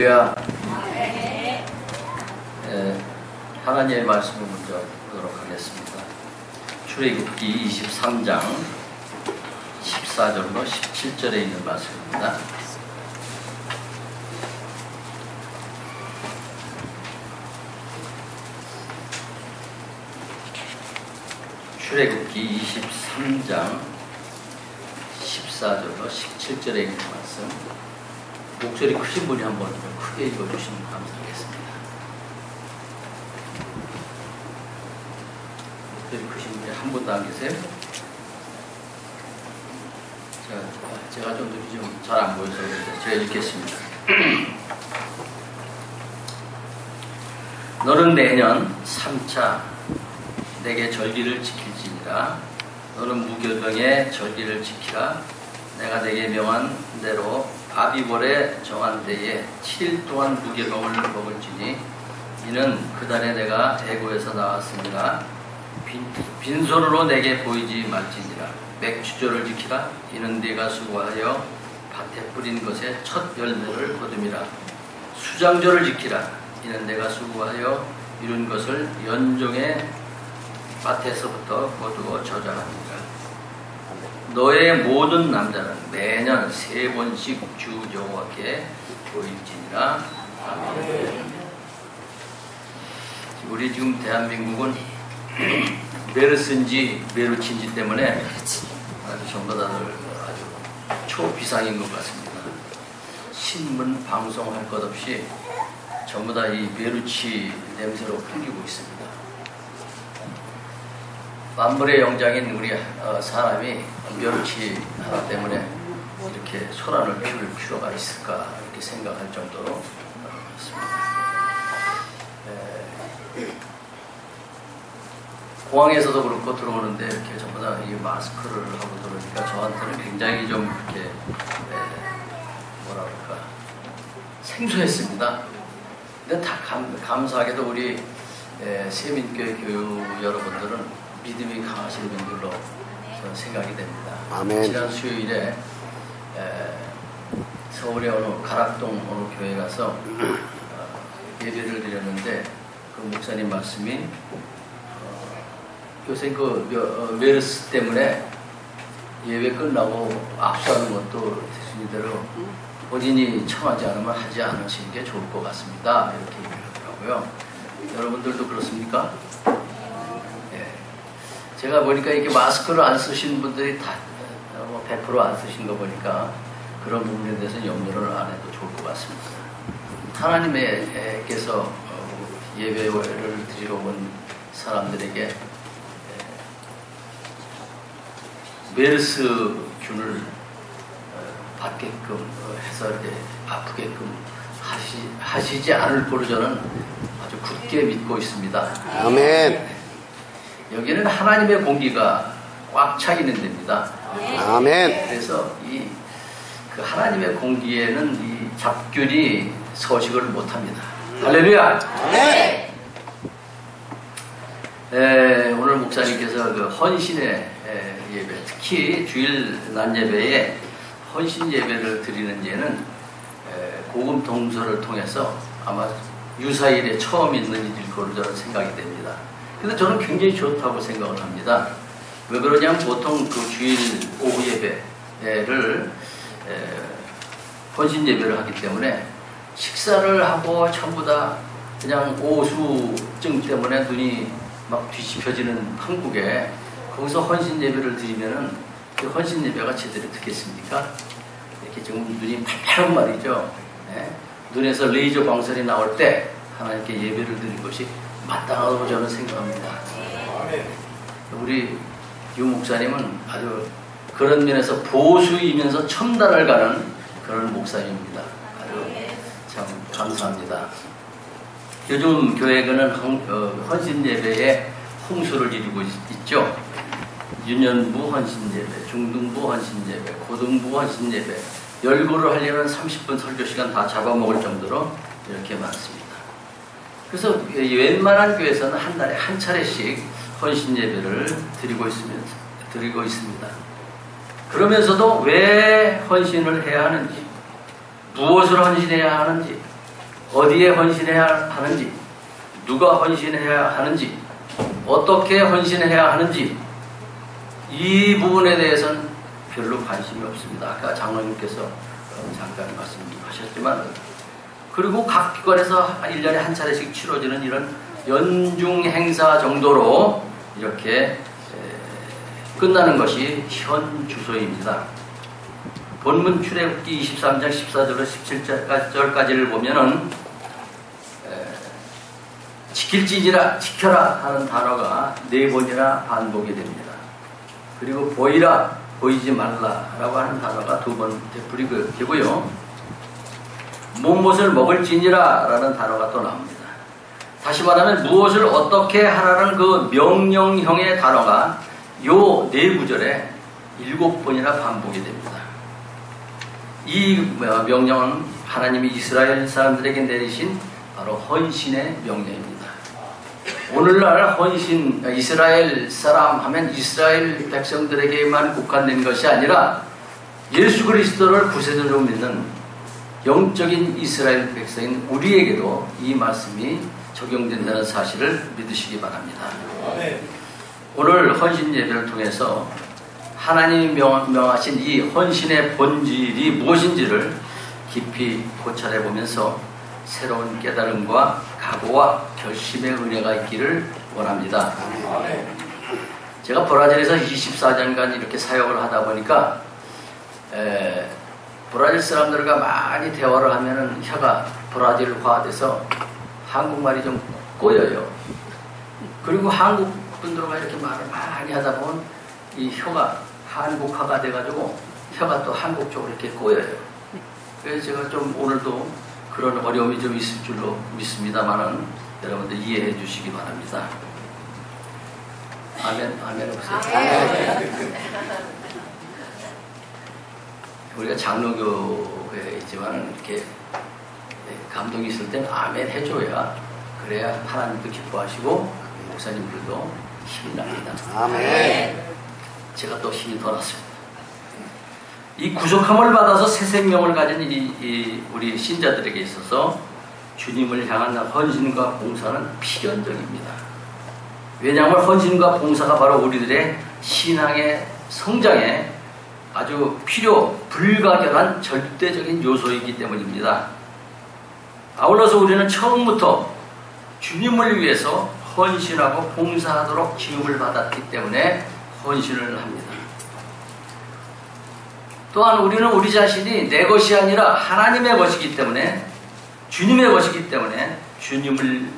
할렐루야. 하나님의 말씀을 먼저 보도록 하겠습니다. 출애굽기 23장 14절로 17절에 있는 말씀입니다. 출애굽기 23장 14절로 17절에 있는 말씀, 목소리 크신 분이 한번 크게 읽어주시면 감사하겠습니다. 목소리 크신 분이 한 분도 안 계세요? 제가 좀 눈이 좀 잘 안 보여서 제가 읽겠습니다. 너는 내년 3차 내게 절기를 지킬지니라. 너는 무교병의 절기를 지키라. 내가 내게 명한 대로 아비월에 정한 때에 7일 동안 무교병을 먹을지니 이는 그 달에 내가 애고에서 나왔으니라. 빈손으로 내게 보이지 말지니라. 맥추절을 지키라. 이는 네가 수고하여 밭에 뿌린 것의 첫 열매를 거둠이라. 수장절을 지키라. 이는 내가 수고하여 이룬 것을 연종의 밭에서부터 거두어 저장하니라. 너의 모든 남자는 매년 3번씩 주 여호와께 보일지니라. 아멘. 우리 지금 대한민국은 메르스인지 메르치인지 때문에 아주 전부 다들 아주 초비상인 것 같습니다. 신문, 방송 할 것 없이 전부 다 이 메르치 냄새로 풍기고 있습니다. 만물의 영장인 우리 사람이 메르치 하나 때문에 이렇게 소란을 피울 필요가 있을까 이렇게 생각할 정도로 그렇습니다. 공항에서도 그렇고 들어오는데 이렇게 전부 다 이 마스크를 하고 들어오니까 저한테는 굉장히 좀 이렇게 뭐라 그럴까 생소했습니다. 근데 다 감사하게도 우리 세민교회 교우 여러분들은 믿음이 강하신 분들로 저는 생각이 됩니다. 아멘. 지난 수요일에 서울의 어느 가락동 어느 교회 가서 예배를 드렸는데 그 목사님 말씀이 요새 그 메르스 때문에 예배 끝나고 압수하는 것도 대신대로 본인이 청하지 않으면 하지 않으시는 게 좋을 것 같습니다. 이렇게 얘기를 하더라고요. 여러분들도 그렇습니까? 제가 보니까 이렇게 마스크를 안 쓰신 분들이 다 100% 안 쓰신 거 보니까 그런 부분에 대해서 염려를 안 해도 좋을 것 같습니다. 하나님께서 예배를 드리러 온 사람들에게 메르스균을 받게끔 해서 이렇게 아프게끔 하시지 않을 거로 저는 아주 굳게 믿고 있습니다. 아멘. 여기는 하나님의 공기가 꽉 차 있는 데입니다. 아멘. 그래서 그 하나님의 공기에는 이 잡균이 서식을 못합니다. 할렐루야. 아멘. 오늘 목사님께서 그 헌신의 예배, 특히 주일 낮 예배에 헌신 예배를 드리는 예는 복음 동서를 통해서 아마 유사일에 처음 있는 일일 거로 저는 생각이 됩니다. 근데 저는 굉장히 좋다고 생각을 합니다. 왜 그러냐면 보통 그 주일 오후 예배를 헌신 예배를 하기 때문에 식사를 하고 전부 다 그냥 오수증 때문에 눈이 막 뒤집혀지는 한국에 거기서 헌신 예배를 드리면은 그 헌신 예배가 제대로 되겠습니까? 이렇게 지금 눈이 팔팔한 말이죠. 네? 눈에서 레이저 광선이 나올 때 하나님께 예배를 드린 것이 마땅하다고 저는 생각합니다. 우리 유 목사님은 아주 그런 면에서 보수이면서 첨단을 가는 그런 목사님입니다. 아주 참 감사합니다. 요즘 교회는 헌신 예배에 홍수를 이루고 있죠. 유년부 헌신 예배, 중등부 헌신 예배, 고등부 헌신 예배, 열고를 하려면 30분 설교 시간 다 잡아먹을 정도로 이렇게 많습니다. 그래서 웬만한 교회에서는 한 달에 한 차례씩 헌신 예배를 드리고 있습니다. 그러면서도 왜 헌신을 해야 하는지, 무엇을 헌신해야 하는지, 어디에 헌신해야 하는지, 누가 헌신해야 하는지, 어떻게 헌신해야 하는지 이 부분에 대해서는 별로 관심이 없습니다. 아까 장로님께서 잠깐 말씀하셨지만, 그리고 각 기관에서 1년에 한 차례씩 치러지는 이런 연중 행사 정도로 이렇게 끝나는 것이 현 주소입니다. 본문 출애굽기 23장 14절로 17절까지를 보면은 지킬지니라, 지켜라 하는 단어가 4번이나 반복이 됩니다. 그리고 보이라, 보이지 말라라고 하는 단어가 2번 되고요. 무엇을 먹을지니라 라는 단어가 또 나옵니다. 다시 말하면 무엇을 어떻게 하라는 그 명령형의 단어가 요 4구절에 7번이나 반복이 됩니다. 이 명령은 하나님이 이스라엘 사람들에게 내리신 바로 헌신의 명령입니다. 오늘날 헌신, 이스라엘 사람 하면 이스라엘 백성들에게만 국한된 것이 아니라 예수 그리스도를 구세주로 믿는 영적인 이스라엘 백성인 우리에게도 이 말씀이 적용된다는 사실을 믿으시기 바랍니다. 오늘 헌신 예배를 통해서 하나님이 명하신 이 헌신의 본질이 무엇인지를 깊이 고찰해 보면서 새로운 깨달음과 각오와 결심의 은혜가 있기를 원합니다. 제가 브라질에서 24년간 이렇게 사역을 하다 보니까 브라질 사람들과 많이 대화를 하면은 혀가 브라질화돼서 한국말이 좀 꼬여요. 그리고 한국 분들과 이렇게 말을 많이 하다 보면 이 혀가 한국화가 돼가지고 혀가 또 한국 쪽으로 이렇게 꼬여요. 그래서 제가 좀 오늘도 그런 어려움이 좀 있을 줄로 믿습니다만은 여러분들 이해해 주시기 바랍니다. 아멘, 아멘 없어요. 우리가 장로교회에 있지만 이렇게 감동이 있을 때는 아멘 해줘야, 그래야 하나님도 기뻐하시고 목사님들도 힘이 납니다. 아멘. 제가 또 힘이 더 났습니다. 이 구속함을 받아서 새 생명을 가진 우리 신자들에게 있어서 주님을 향한 헌신과 봉사는 필연적입니다. 왜냐하면 헌신과 봉사가 바로 우리들의 신앙의 성장에 아주 불가결한 절대적인 요소이기 때문입니다. 아울러서 우리는 처음부터 주님을 위해서 헌신하고 봉사하도록 기름을 받았기 때문에 헌신을 합니다. 또한 우리는 우리 자신이 내 것이 아니라 하나님의 것이기 때문에, 주님의 것이기 때문에 주님이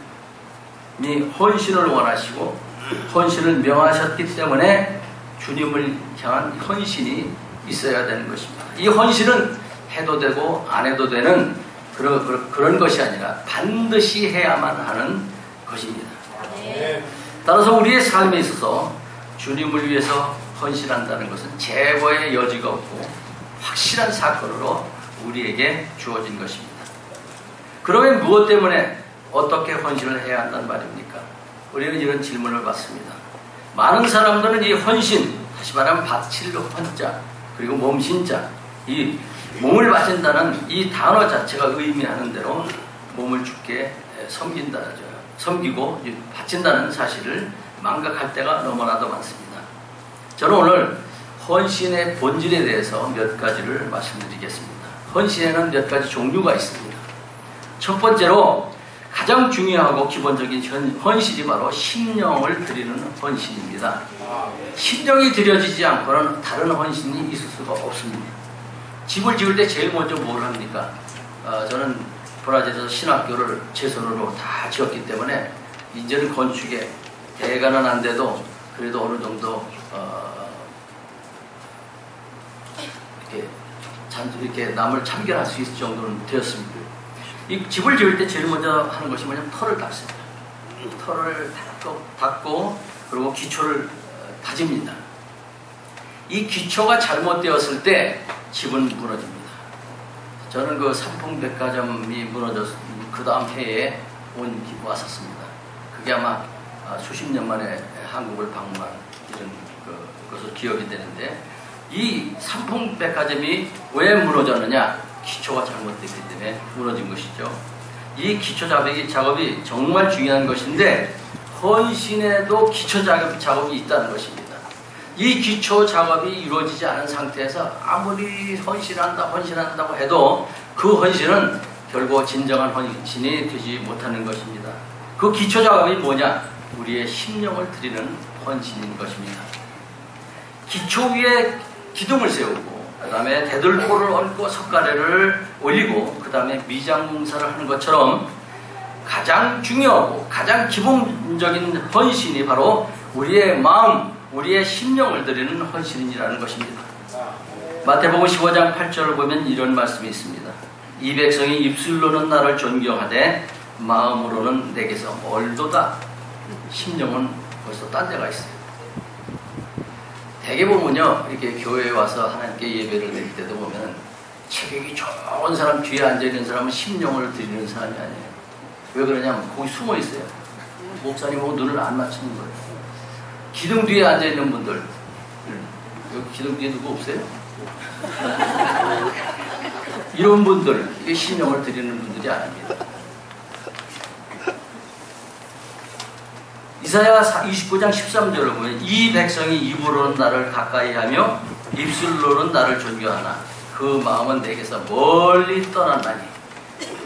헌신을 원하시고 헌신을 명하셨기 때문에 주님을 향한 헌신이 있어야 되는 것입니다. 이 헌신은 해도 되고 안 해도 되는 그런 것이 아니라 반드시 해야만 하는 것입니다. 따라서 우리의 삶에 있어서 주님을 위해서 헌신한다는 것은 재고의 여지가 없고 확실한 사건으로 우리에게 주어진 것입니다. 그러면 무엇 때문에 어떻게 헌신을 해야 한다는 말입니까? 우리는 이런 질문을 받습니다. 많은 사람들은 이 헌신, 다시 말하면 바칠 헌자, 그리고 몸신자, 이 몸을 바친다는 이 단어 자체가 의미하는 대로 몸을 주께 섬기고 바친다는 사실을 망각할 때가 너무나도 많습니다. 저는 오늘 헌신의 본질에 대해서 몇 가지를 말씀드리겠습니다. 헌신에는 몇 가지 종류가 있습니다. 첫 번째로 가장 중요하고 기본적인 헌신이 바로 심령을 드리는 헌신입니다. 심령이 드려지지 않고는 다른 헌신이 있을 수가 없습니다. 집을 지을 때 제일 먼저 뭘 합니까? 저는 브라질에서 신학교를 제 손으로 다 지었기 때문에 이제는 건축에 대가는 안 돼도 그래도 어느 정도 이렇게 남을 참견할 수 있을 정도는 되었습니다. 이 집을 지을 때 제일 먼저 하는 것이 뭐냐면 털을 닦습니다. 털을 닦고 그리고 기초를 다집니다. 이 기초가 잘못되었을 때 집은 무너집니다. 저는 그 삼풍백화점이 무너졌 그 다음 해에 왔었습니다. 그게 아마 수십 년 만에 한국을 방문한 이런 것으로 기억이 되는데, 이 삼풍백화점이 왜 무너졌느냐? 기초가 잘못됐기 때문에 무너진 것이죠. 이 기초 작업이 정말 중요한 것인데 헌신에도 기초 작업이 있다는 것입니다. 이 기초 작업이 이루어지지 않은 상태에서 아무리 헌신한다고 해도 그 헌신은 결국 진정한 헌신이 되지 못하는 것입니다. 그 기초 작업이 뭐냐? 우리의 심령을 드리는 헌신인 것입니다. 기초 위에 기둥을 세우고 그 다음에 대들보를 얹고 석가래를 올리고 그 다음에 미장봉사를 하는 것처럼 가장 중요하고 가장 기본적인 헌신이 바로 우리의 마음, 우리의 심령을 드리는 헌신이라는 것입니다. 마태복음 15장 8절을 보면 이런 말씀이 있습니다. 이 백성이 입술로는 나를 존경하되 마음으로는 내게서 멀도다. 심령은 벌써 딴 데가 있어요. 대개 보면요, 이렇게 교회에 와서 하나님께 예배를 드릴 때도 보면 체격이 좋은 사람, 뒤에 앉아있는 사람은 심령을 드리는 사람이 아니에요. 왜 그러냐면 거기 숨어 있어요. 목사님하고 눈을 안 맞추는 거예요. 기둥 뒤에 앉아있는 분들, 여기 기둥 뒤에 누구 없어요? 이런 분들, 이게 심령을 드리는 분들이 아닙니다. 이사야 29장 13절을 보면 이 백성이 입으로는 나를 가까이하며 입술로는 나를 존경하나 그 마음은 내게서 멀리 떠난다니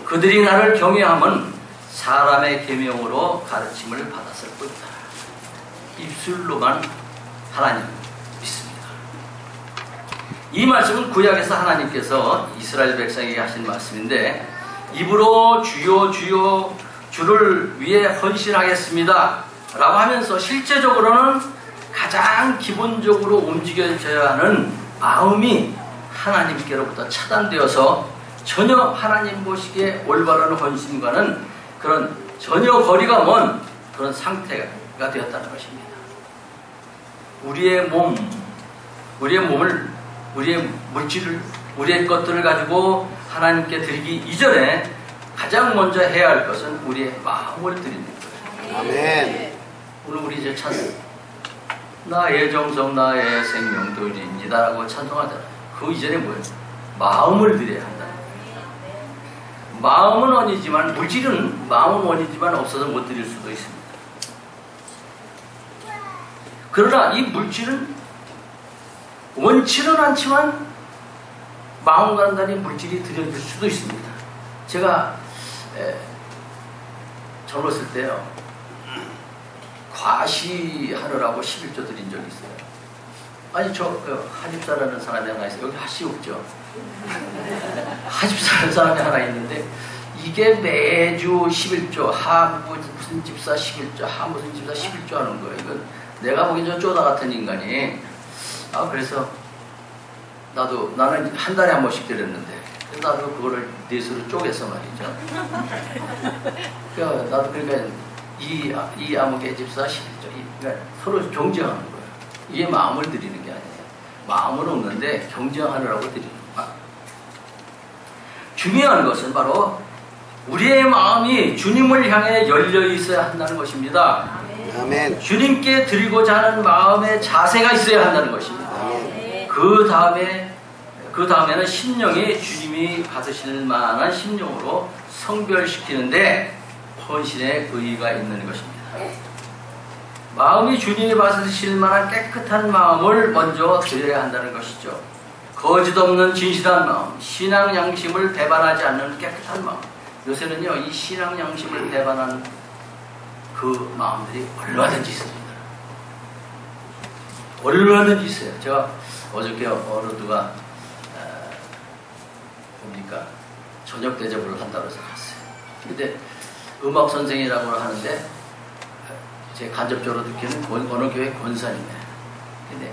그들이 나를 경외함은 사람의 계명으로 가르침을 받았을 뿐이다. 입술로만 하나님 믿습니다. 이 말씀은 구약에서 하나님께서 이스라엘 백성에게 하신 말씀인데 입으로 주여 주여 주를 위해 헌신하겠습니다 라고 하면서 실제적으로는 가장 기본적으로 움직여져야 하는 마음이 하나님께로부터 차단되어서 전혀 하나님 보시기에 올바른 헌신과는 그런 전혀 거리가 먼 그런 상태가 되었다는 것입니다. 우리의 몸을, 우리의 물질을, 우리의 것들을 가지고 하나님께 드리기 이전에 가장 먼저 해야 할 것은 우리의 마음을 드리는 거예요. 아멘. 오늘 우리 이제 찬송, 나의 정성 나의 생명 드립니다 라고 찬송하잖아요. 그 이전에 뭐예요? 마음을 드려야 한다. 마음은 원이지만, 물질은 마음은 원이지만 없어서 못 드릴 수도 있습니다. 그러나 이 물질은 원치는 않지만 마음 간단히 물질이 드려질 수도 있습니다. 제가 젊었을 때요, 과시하느라고 11조 드린 적이 있어요. 아니, 하집사라는 사람이 하나 있어요. 여기 하시 없죠? 하집사라는 사람이 하나 있는데, 이게 매주 11조, 무슨 집사 11조, 무슨 집사 11조 하는 거예요. 이건 내가 보기엔 저 쪼다 같은 인간이. 그래서 나는 한 달에 한 번씩 드렸는데, 나도 그거를 넷으로 쪼개서 말이죠. 그러니까 이 아무개 집사 11조. 그러니까 서로 경쟁하는 거예요. 이게 마음을 드리는 게 아니에요. 마음은 없는데 경쟁하느라고 드리는 거예요. 중요한 것은 바로 우리의 마음이 주님을 향해 열려 있어야 한다는 것입니다. 아멘. 주님께 드리고자 하는 마음의 자세가 있어야 한다는 것입니다. 아멘. 그 다음에는 심령이 주님이 받으실 만한 심령으로 성별시키는데 헌신의 의의가 있는 것입니다. 마음이 주님이 받으실 만한 깨끗한 마음을 먼저 드려야 한다는 것이죠. 거짓 없는 진실한 마음, 신앙 양심을 배반하지 않는 깨끗한 마음. 요새는요, 이 신앙 양심을 배반하는 그 마음들이 얼마든지 있습니다. 얼마든지 있어요. 제가 어저께 어느 누가 뭡니까? 저녁 대접을 한다고 해서 갔어요. 근데 음악 선생이라고 하는데 제 간접적으로 듣기는 어느 교회 권사님이에요. 근데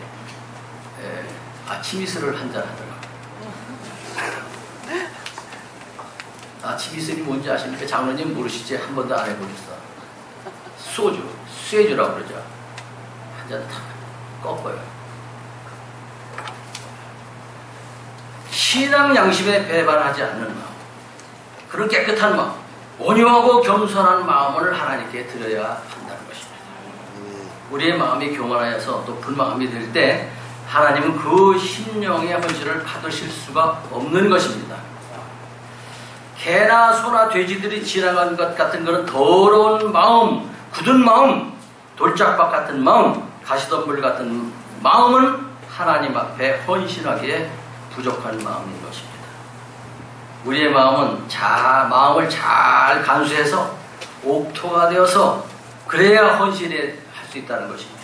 아침 이슬을 한잔 하더라고요. 아침 이슬이 뭔지 아십니까? 장로님 모르시지? 한 번도 안 해보셨어. 수혜주라고 그러죠. 한잔 탁 꺾어요. 신앙 양심에 배반하지 않는 마음, 그런 깨끗한 마음, 온유하고 겸손한 마음을 하나님께 드려야 한다는 것입니다. 우리의 마음이 교만하여서 높은 마음이 될 때 하나님은 그 심령의 헌신을 받으실 수가 없는 것입니다. 개나 소나 돼지들이 지나간 것 같은 그런 더러운 마음, 굳은 마음, 돌짝박 같은 마음, 가시덤불 같은 마음은 하나님 앞에 헌신하기에 부족한 마음인 것입니다. 우리의 마음은 마음을 잘 간수해서 옥토가 되어서 그래야 헌신을 할 수 있다는 것입니다.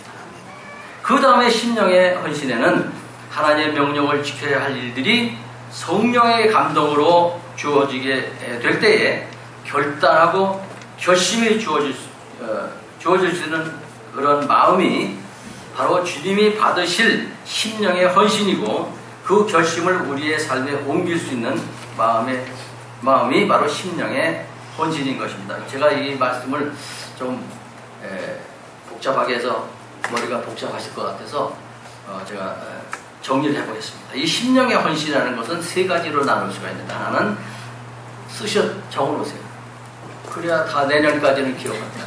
그 다음에 심령의 헌신에는 하나님의 명령을 지켜야 할 일들이 성령의 감동으로 주어지게 될 때에 결단하고 결심이 주어질 수 있는 그런 마음이 바로 주님이 받으실 심령의 헌신이고, 그 결심을 우리의 삶에 옮길 수 있는 마음이 바로 심령의 헌신인 것입니다. 제가 이 말씀을 좀 복잡하게 해서 머리가 복잡하실 것 같아서 제가 정리를 해보겠습니다. 이 심령의 헌신이라는 것은 세 가지로 나눌 수가 있는데, 하나는 적어놓으세요. 그래야 다 내년까지는 기억합니다.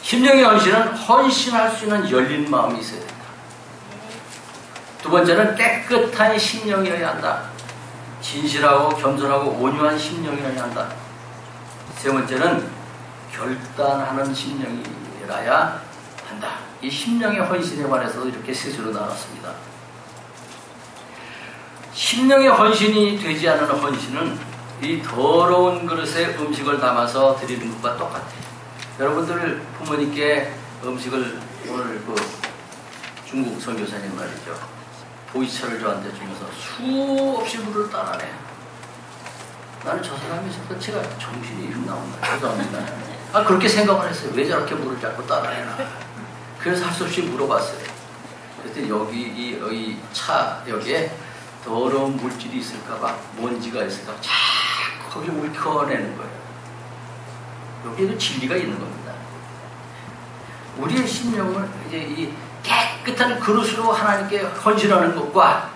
심령의 헌신은 헌신할 수 있는 열린 마음이 있어야 된다. 두 번째는 깨끗한 심령이어야 한다. 진실하고 겸손하고 온유한 심령이어야 한다. 세 번째는 결단하는 심령이라야 한다. 이 심령의 헌신에 관해서도 이렇게 셋으로 나눴습니다. 심령의 헌신이 되지 않은 헌신은 이 더러운 그릇에 음식을 담아서 드리는 것과 똑같아요. 여러분들 부모님께 음식을 오늘 중국 선교사님 말이죠. 보이차를 저한테 주면서 수없이 물을 따라내. 나는 저 사람이 제가 정신이 나온다. 죄송합니다. 그렇게 생각을 했어요. 왜 저렇게 물을 자꾸 따라내나. 그래서 할 수 없이 물어봤어요. 그랬더니 여기 차 여기에 더러운 물질이 있을까봐, 먼지가 있을까봐 자꾸 거기 물 켜내는 거예요. 여기에도 진리가 있는 겁니다. 우리의 심령을 이제 이 깨끗한 그릇으로 하나님께 헌신하는 것과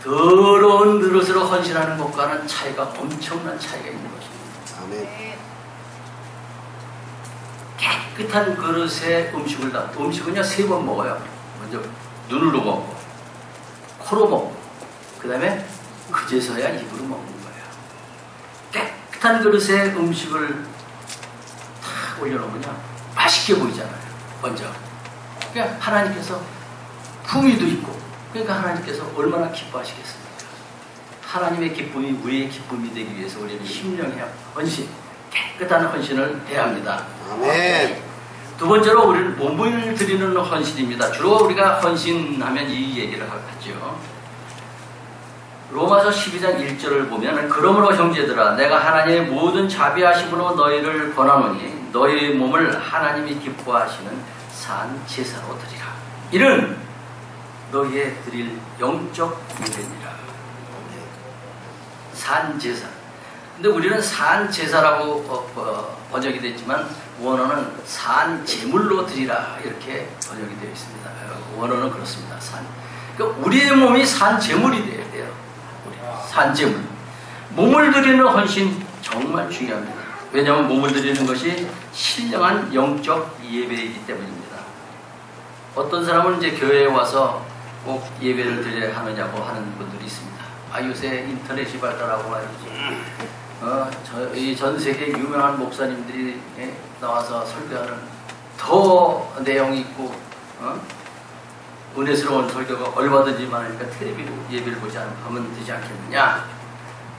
더러운 그릇으로 헌신하는 것과는 차이가, 엄청난 차이가 있는 것입니다. 아멘. 깨끗한 그릇에 음식을 담고, 음식은요 3번 먹어요. 먼저 눈으로 먹고, 코로 먹고, 그 다음에 그제서야 입으로 먹는 거예요. 깨끗한 그릇에 음식을 탁 올려놓으면 맛있게 보이잖아요. 먼저. 그러니까 하나님께서 품위도 있고, 그러니까 하나님께서 얼마나 기뻐하시겠습니까? 하나님의 기쁨이 우리의 기쁨이 되기 위해서 우리는 심령의 헌신, 깨끗한 헌신을 해야 합니다. 아멘. 두 번째로 우리는 몸을 드리는 헌신입니다. 주로 우리가 헌신하면 이 얘기를 하죠. 로마서 12장 1절을 보면, 그러므로 형제들아 내가 하나님의 모든 자비하심으로 너희를 권하노니 너희 몸을 하나님이 기뻐하시는 산 제사로 드리라. 이는 너희의 드릴 영적 예배니라. 산 제사. 근데 우리는 산 제사라고 번역이 됐지만 원어는 산 제물로 드리라 이렇게 번역이 되어 있습니다. 원어는 그렇습니다. 그러니까 우리의 몸이 산 제물이 돼야 돼요. 산 제물. 몸을 드리는 헌신 정말 중요합니다. 왜냐하면 몸을 드리는 것이 신령한 영적 예배이기 때문입니다. 어떤 사람은 이제 교회에 와서 꼭 예배를 드려야 하느냐고 하는 분들이 있습니다. 요새 인터넷이 발달하고 말이죠. 이 전 세계 유명한 목사님들이 나와서 설교하는 더 내용이 있고 은혜스러운 설교가 얼마든지 많으니까 텔레비로 예배를 보지 않으면 되지 않겠느냐.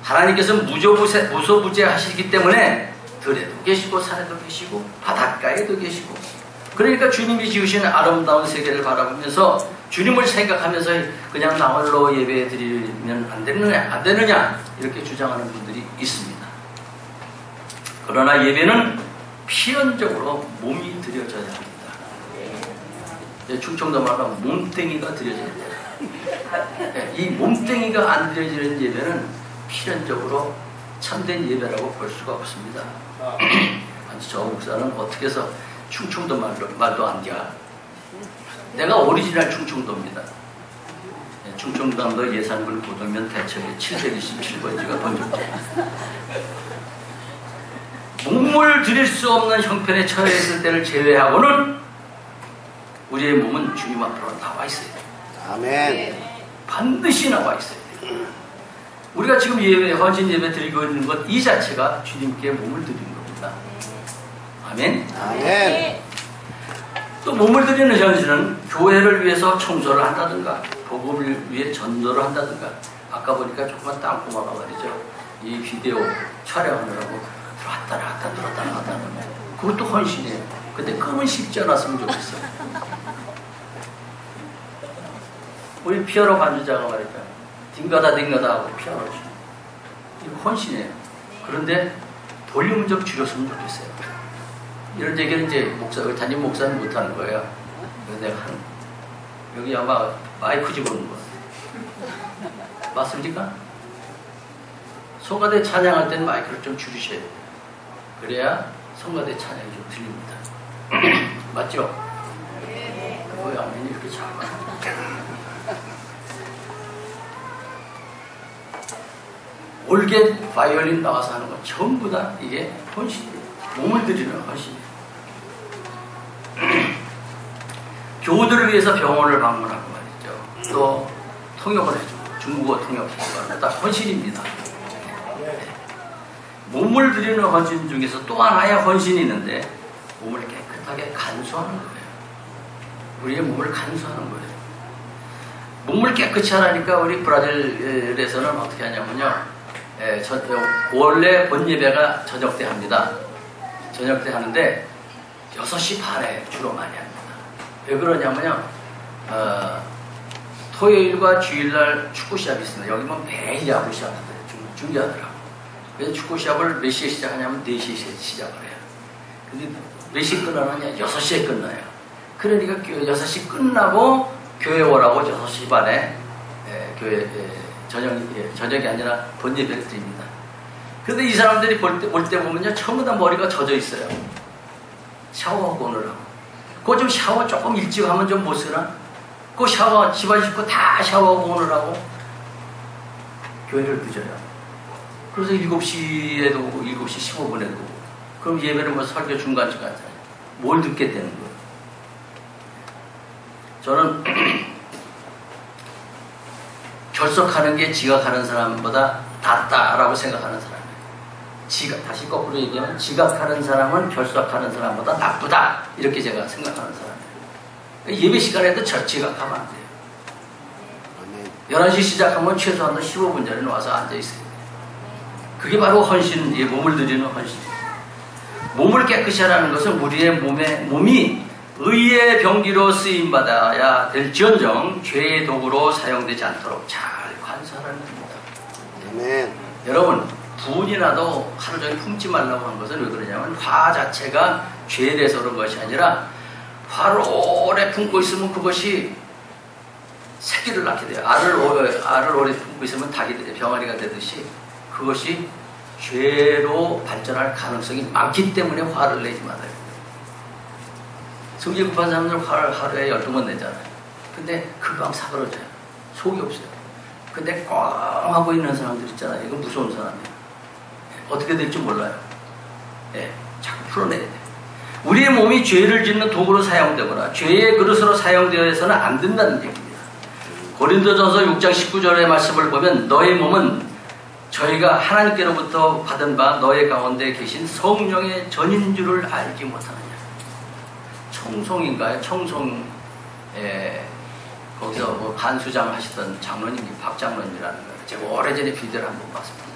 하나님께서 무소부재 하시기 때문에 들에도 계시고 산에도 계시고 바닷가에도 계시고, 그러니까 주님이 지으신 아름다운 세계를 바라보면서 주님을 생각하면서 그냥 나 홀로 예배 드리면 안 되느냐 이렇게 주장하는 분들이 있습니다. 그러나 예배는 필연적으로 몸이 드려져야 합니다. 충청도 말로 몸뚱이가 드려져야 돼요. 이 몸뚱이가 안 드려지는 예배는 필연적으로 참된 예배라고 볼 수가 없습니다. 저 목사는 어떻게 해서 충청도 말도 안 돼. 내가 오리지널 충청도입니다. 충청남도 예산군 고등면 대첩에 727번지가 번졌죠. 몸을 드릴 수 없는 형편에 처해 있을 때를 제외하고는 우리의 몸은 주님 앞으로 나와 있어야 돼요. 아멘. 반드시 나와 있어야 돼요. 우리가 지금 예배, 헌신 예배 드리고 있는 것 이 자체가 주님께 몸을 드리는 겁니다. 아멘. 아멘. 또 몸을 드리는 현실은 교회를 위해서 청소를 한다든가 복음을 위해 전도를 한다든가 아까 보니까 조그만 땅꼬마가 말이죠. 이 비디오 촬영하느라고 들어왔다 나갔다 들어왔다 나갔다 하는 거. 그것도 헌신이에요. 근데 그건 쉽지 않았으면 좋겠어요. 우리 피아노 반주자가 말이죠. 딩가다 하고 피아노 치고 이거 헌신이에요. 그런데 볼륨을 좀 줄였으면 좋겠어요. 이런 얘기는 이제 담임 목사는 못하는 거예요. 그래서 내가 여기 아마 마이크 집어넣는 거야. 맞습니까? 성가대 찬양할 때는 마이크를 좀 줄이셔야 돼요. 그래야 성가대 찬양이 좀 들립니다. 맞죠? 왜 아멘이 이렇게 작아? 올게 바이올린 나가서 하는 건 전부 다 이게 헌신이에요. 몸을 들이는 헌신이에요. 교우들을 위해서 병원을 방문하고 말이죠. 또 통역을 해주고 중국어 통역해주고 다 헌신입니다. 몸을 들이는 헌신 중에서 또 하나의 헌신이 있는데 몸을 깨끗하게 간수하는 거예요. 우리의 몸을 간수하는 거예요. 몸을 깨끗이 하라니까 우리 브라질에서는 어떻게 하냐면요. 원래 본 예배가 저녁 때 합니다. 저녁 때 하는데 6시 반에 주로 많이 합니다. 왜 그러냐면요. 토요일과 주일날 축구 시합이 있습니다. 여기는 매일 야구 시합을 준비하더라고요. 그래서 축구 시합을 몇 시에 시작하냐면 4시에 시작을 해요. 근데 몇 시에 끝나느냐? 6시에 끝나요. 그러니까 6시 끝나고 교회 오라고 6시 반에 교회 저녁이 아니라 본 예배를 드립니다. 근데 이 사람들이 올 때 보면요. 전부 다 머리가 젖어 있어요. 샤워하고 오느라고. 그거 좀 샤워 조금 일찍 하면 좀 못 쓰나? 그 샤워, 집안 식구 다 샤워하고 오느라고 교회를 늦어요. 그래서 7시에도 오고 7시 15분에도 오고. 그럼 예배는 뭐 설교 중간중간 뭘 듣게 되는 거예요? 저는 결석하는 게 지각하는 사람보다 낫다라고 생각하는 사람이에요. 다시 거꾸로 얘기하면 지각하는 사람은 결석하는 사람보다 나쁘다 이렇게 제가 생각하는 사람이에요. 예배 시간에도 지각하면 안 돼요. 11시 시작하면 최소한도 15분 전에 와서 앉아있어요. 그게 바로 헌신, 몸을 드리는 헌신이에요. 몸을 깨끗이 하라는 것은 우리의 몸이 의의 병기로 쓰임받아야 될지언정 죄의 도구로 사용되지 않도록 잘 관찰하는 겁니다. 아멘. 여러분, 분이 나도 하루 종일 품지 말라고 한 것은 왜 그러냐면 화 자체가 죄에 대해서 그런 것이 아니라 화를 오래 품고 있으면 그것이 새끼를 낳게 돼요. 알을 오래 품고 있으면 닭이 병아리가 되듯이 그것이 죄로 발전할 가능성이 많기 때문에 화를 내지 말아요. 성질 급한 사람들 화를 하루에 12번 내잖아요. 근데 금방 사그러져요. 속이 없어요. 근데 꽝 하고 있는 사람들 있잖아요. 이거 무서운 사람이에요. 어떻게 될지 몰라요. 자꾸 풀어내야 돼요. 우리의 몸이 죄를 짓는 도구로 사용되거나 죄의 그릇으로 사용되어서는 안 된다는 얘기입니다. 고린도전서 6장 19절의 말씀을 보면 너의 몸은 저희가 하나님께로부터 받은 바 너의 가운데 계신 성령의 전인 줄을 알지 못하느냐. 청송인가요? 거기서 뭐 간수장 하시던 장로님이 박장로님이라는 거예요. 제가 오래전에 비디오를 한번 봤습니다.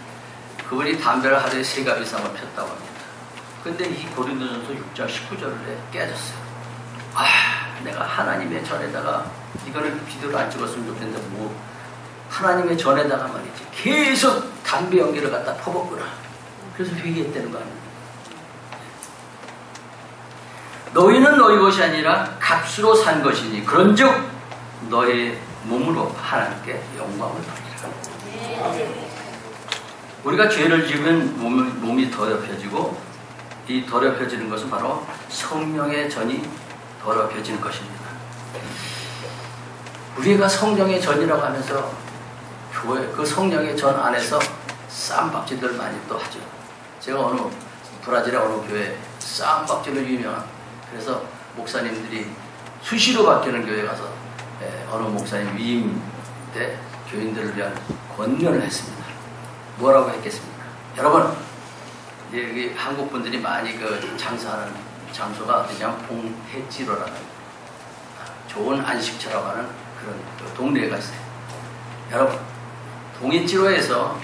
그분이 담배를 하루에 3갑 이상을 폈다고 합니다. 근데 이 고린도전서 6장 19절에 깨졌어요. 내가 하나님의 전에다가 이거는 비디오를 안 찍었으면 좋겠는데 뭐 하나님의 전에다가 말이지 계속 담배 연기를 갖다 퍼붓구나. 그래서 회개했다는 거 아닙니까? 너희는 너희 것이 아니라 값으로 산 것이니 그런즉 너의 몸으로 하나님께 영광을 돌리라. 우리가 죄를 지으면 몸이 더럽혀지고 이 더럽혀지는 것은 바로 성령의 전이 더럽혀지는 것입니다. 우리가 성령의 전이라고 하면서 교회 그 성령의 전 안에서 쌈밥질들 많이 또 하죠. 제가 브라질의 어느 교회 쌈밥질로 유명한 그래서 목사님들이 수시로 바뀌는 교회 가서 어느 목사님 위임 때 교인들을 위한 권면을 했습니다. 뭐라고 했겠습니까? 여러분, 여기 한국 분들이 많이 그 장사하는 장소가 어디냐면 봉해지로라는 좋은 안식처라고 하는 그런 그 동네가 있어요. 여러분, 봉해지로에서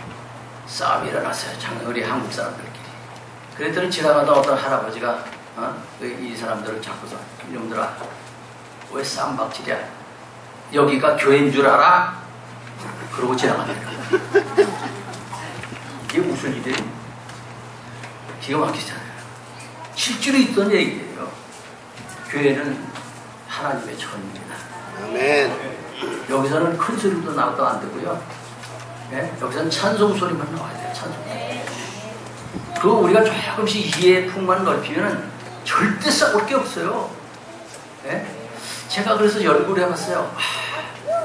싸움이 일어났어요. 우리 한국 사람들끼리. 그랬더니 지나가다 어떤 할아버지가 이 사람들을 잡고서 이놈들아, 왜 쌈박질이야? 여기가 교회인 줄 알아? 그러고 지나가네요. 이게 무슨 일이에요? 기가 막히잖아요. 실제로 있던 얘기예요. 교회는 하나님의 전입니다. 아멘. 여기서는 큰 소리도 나도 안 되고요. 예? 여기서는 찬송 소리만 나와야 돼요. 찬송. 그거 우리가 조금씩 이해의 폭만 넓히면 절대 싸울 게 없어요. 예? 제가 그래서 연구를 해봤어요.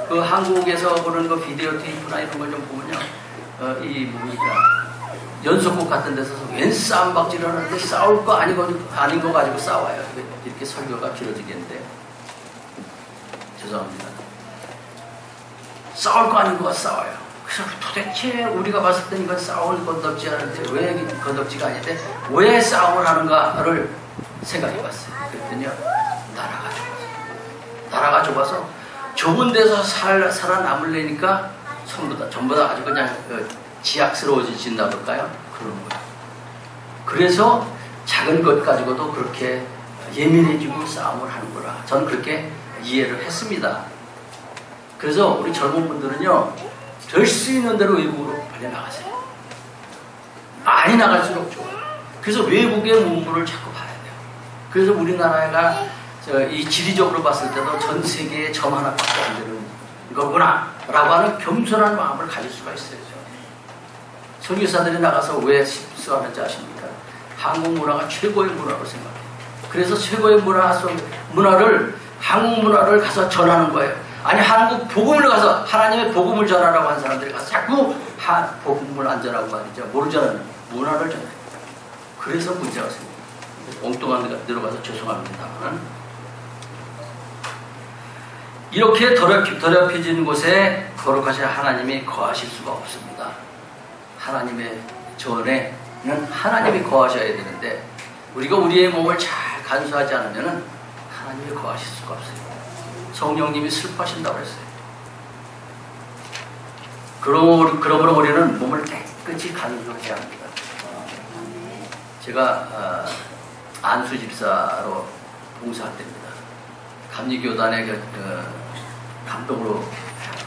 그 한국에서 보는 거 비디오 테이프나 이런 걸 좀 보면요. 이 뭐니까 연속곡 같은 데서 웬 싸움박질을 하는데 싸울 거 아닌 거 가지고 싸워요. 이렇게 설교가 길어지겠는데. 죄송합니다. 싸울 거 아닌 거가 싸워요. 그래서 도대체 우리가 봤을 때 이건 싸울 건덕지 하는데 왜 건덕지가 아닌데 왜 싸움을 하는가를 생각해봤어요. 그랬더니요. 나라가 좁아서 좁은 데서 살아남으려니까 전부 다 아주 그냥 지약스러워진다 볼까요? 그런 거예요. 그래서 작은 것 가지고도 그렇게 예민해지고 싸움을 하는구나. 저는 그렇게 이해를 했습니다. 그래서 우리 젊은 분들은요, 될 수 있는 대로 외국으로 빨리 나가세요. 많이 나갈수록 좋아요. 그래서 외국의 문물을 자꾸 봐야 돼요. 그래서 우리나라가 이 지리적으로 봤을 때도 전 세계에 점 하나밖에 안 되는 거구나 라고 하는 겸손한 마음을 가질 수가 있어요. 설교사들이 나가서 왜 실수하는지 아십니까? 한국 문화가 최고의 문화로 생각해요. 그래서 최고의 문화를 한국 문화를 가서 전하는 거예요. 아니 한국 복음을 가서 하나님의 복음을 전하라고 한 사람들이 가서 자꾸 복음을 안 전하고 말이죠. 뭘 전하는? 문화를 전해요. 그래서 문제가 생깁니다. 엉뚱한 데 들어가서 죄송합니다만 이렇게 더럽혀진 곳에 거룩하신 하나님이 거하실 수가 없습니다. 하나님의 전에는 하나님이 거하셔야 되는데 우리가 우리의 몸을 잘 간수하지 않으면 하나님이 거하실 수가 없어요. 성령님이 슬퍼하신다고 했어요. 그러므로 우리는 몸을 깨끗이 간수해야 합니다. 제가 안수 집사로 봉사할 때입니다. 감리교단의 감독으로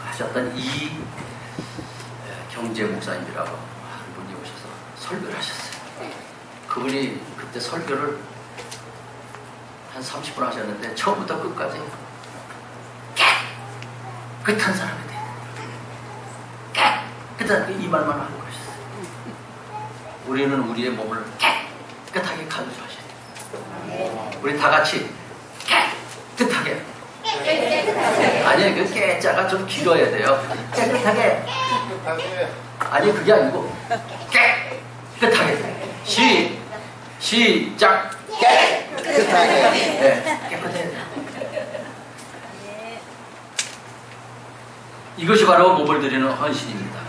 하셨던 이 경제 목사님이라고 한 분이 오셔서 설교를 하셨어요. 그분이 그때 설교를 한 30분 하셨는데 처음부터 끝까지 깨끗한 사람이 돼. 깨끗한 이 말만 하고 가셨어요. 우리는 우리의 몸을 깨끗하게 간수하셔야 돼요. 우리 다 같이 깨끗하게. 아니 그 깨자가 좀 길어야 돼요. 깨끗하게. 아니 그게 아니고 깨끗하게. 시작. 깨끗하게. 네, 깨끗해야 돼요. 이것이 바로 몸을 드리는 헌신입니다.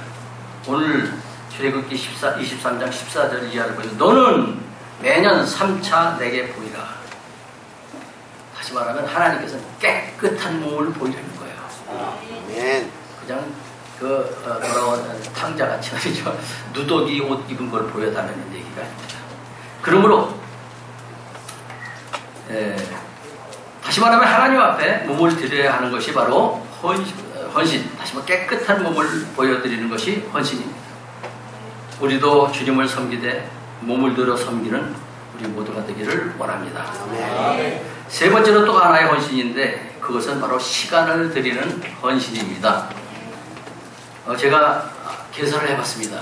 오늘 출애굽기 23장 14절 이하를 보면 너는 매년 3차 내게 보이라. 다시 말하면 하나님께서는 깨끗한 몸을 보이려는 거예요. 아멘. 그냥 돌아온 탕자같이 말이죠. 누더기 옷 입은 걸 보여달라는 얘기가 아닙니다. 그러므로 다시 말하면 하나님 앞에 몸을 드려야 하는 것이 바로 헌신. 다시 말해 깨끗한 몸을 보여드리는 것이 헌신입니다. 우리도 주님을 섬기되 몸을 들여 섬기는 우리 모두가 되기를 원합니다. 세 번째로 또 하나의 헌신인데 그것은 바로 시간을 드리는 헌신입니다. 제가 계산을 해봤습니다.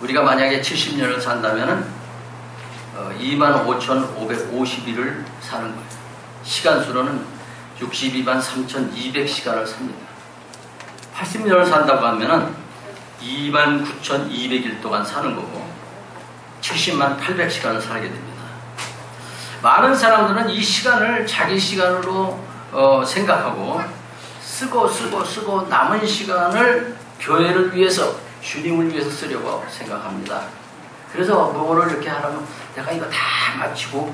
우리가 만약에 70년을 산다면 25,550일을 사는 거예요. 시간수로는 62만 3,200시간을 삽니다. 80년을 산다고 하면 29,200일 동안 사는 거고 70만 800시간을 살게 됩니다. 많은 사람들은 이 시간을 자기 시간으로 생각하고 쓰고 남은 시간을 교회를 위해서 주님을 위해서 쓰려고 생각합니다. 그래서 뭐를 이렇게 하라면 내가 이거 다 마치고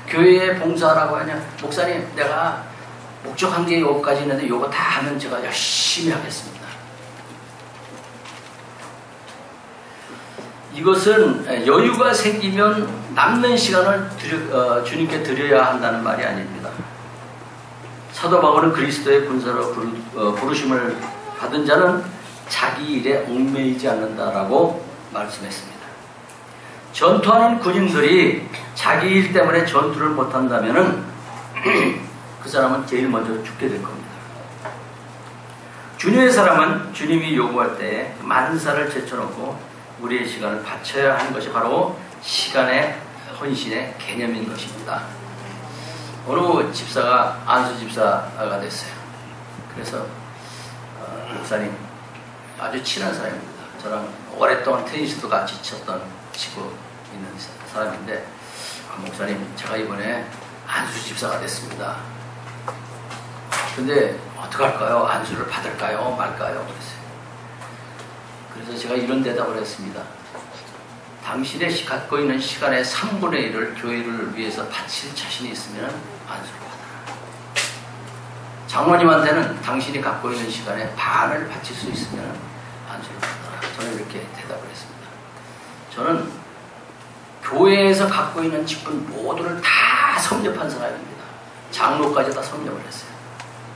교회에 봉사하라고 하냐, 목사님 내가 목적한 게 요거까지 있는데 요거 다 하면 제가 열심히 하겠습니다. 이것은 여유가 생기면 남는 시간을 주님께 드려야 한다는 말이 아닙니다. 사도 바울은 그리스도의 군사로 부르심을 받은 자는 자기 일에 얽매이지 않는다라고 말씀했습니다. 전투하는 군인들이 자기 일 때문에 전투를 못한다면 그 사람은 제일 먼저 죽게 될 겁니다. 주님의 사람은 주님이 요구할 때 만사를 제쳐놓고 우리의 시간을 바쳐야 하는 것이 바로 시간의 헌신의 개념인 것입니다. 어느 집사가 안수 집사가 됐어요. 그래서 목사님, 아주 친한 사람입니다. 저랑 오랫동안 테니스도 같이 치고 있는 사람인데, 목사님 제가 이번에 안수 집사가 됐습니다. 근데 어떡할까요? 안수를 받을까요? 말까요? 그랬어요. 그래서 제가 이런 대답을 했습니다. 당신의 갖고 있는 시간의 3분의 1을 교회를 위해서 바칠 자신이 있으면 안수를 받아라. 장모님한테는 당신이 갖고 있는 시간의 반을 바칠 수 있으면 안수를 받아라. 저는 이렇게 대답을 했습니다. 저는 교회에서 갖고 있는 직분 모두를 다 섭렵한 사람입니다. 장로까지 다 섭렵을 했어요.